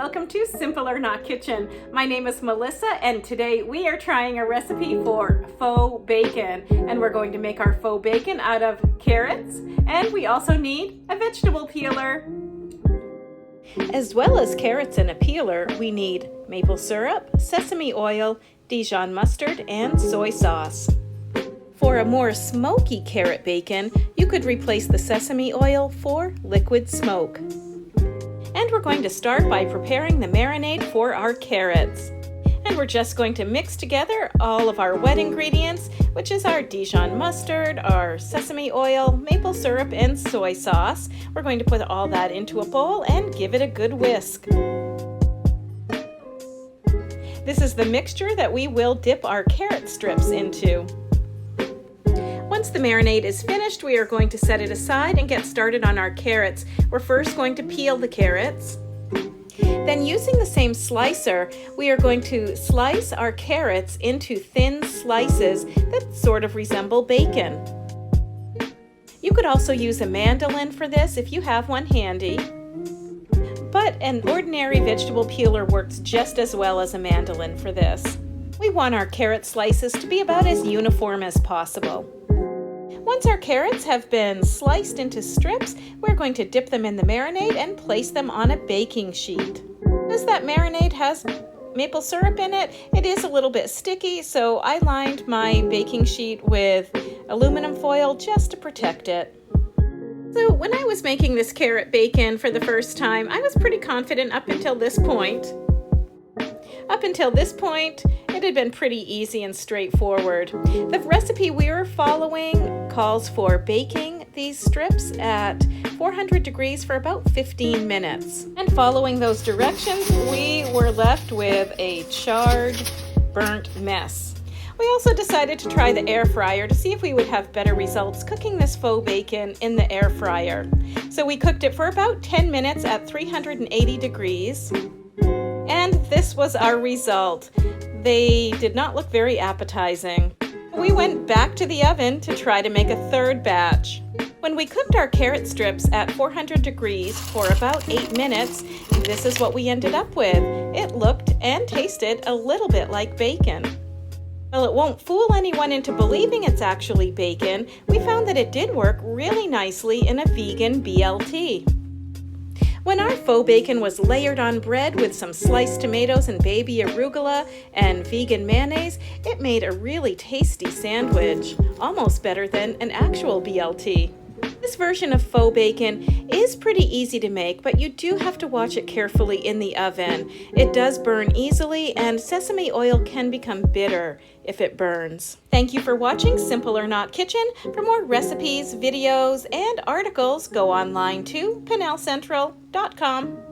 welcome to Simple or Not Kitchen. My name is Melissa and today we are trying a recipe for faux bacon. And we're going to make our faux bacon out of carrots, and we also need a vegetable peeler. As well as carrots and a peeler, we need maple syrup, sesame oil, Dijon mustard, and soy sauce. For a more smoky carrot bacon, you could replace the sesame oil for liquid smoke. And we're going to start by preparing the marinade for our carrots. And we're just going to mix together all of our wet ingredients, which is our Dijon mustard, our sesame oil, maple syrup, and soy sauce. We're going to put all that into a bowl and give it a good whisk. This is the mixture that we will dip our carrot strips into. Once the marinade is finished, we are going to set it aside and get started on our carrots. We're first going to peel the carrots. Then using the same slicer, we are going to slice our carrots into thin slices that sort of resemble bacon. You could also use a mandolin for this if you have one handy. But an ordinary vegetable peeler works just as well as a mandolin for this. We want our carrot slices to be about as uniform as possible. Once our carrots have been sliced into strips, we're going to dip them in the marinade and place them on a baking sheet. As that marinade has maple syrup in it, it is a little bit sticky, so I lined my baking sheet with aluminum foil just to protect it. So when I was making this carrot bacon for the first time, I was pretty confident up until this point. Up until this point, it had been pretty easy and straightforward. The recipe we are following calls for baking these strips at 400 degrees for about 15 minutes. And following those directions, we were left with a charred, burnt mess. We also decided to try the air fryer to see if we would have better results cooking this faux bacon in the air fryer. So we cooked it for about 10 minutes at 380 degrees. And this was our result. They did not look very appetizing. We went back to the oven to try to make a third batch. When we cooked our carrot strips at 400 degrees for about 8 minutes, this is what we ended up with. It looked and tasted a little bit like bacon. While it won't fool anyone into believing it's actually bacon, we found that it did work really nicely in a vegan BLT. When our faux bacon was layered on bread with some sliced tomatoes and baby arugula and vegan mayonnaise, it made a really tasty sandwich, almost better than an actual BLT. This version of faux bacon is pretty easy to make, but you do have to watch it carefully in the oven. It does burn easily, and sesame oil can become bitter if it burns. Thank you for watching Simple or Not Kitchen. For more recipes, videos, and articles, go online to PenelCentral.com.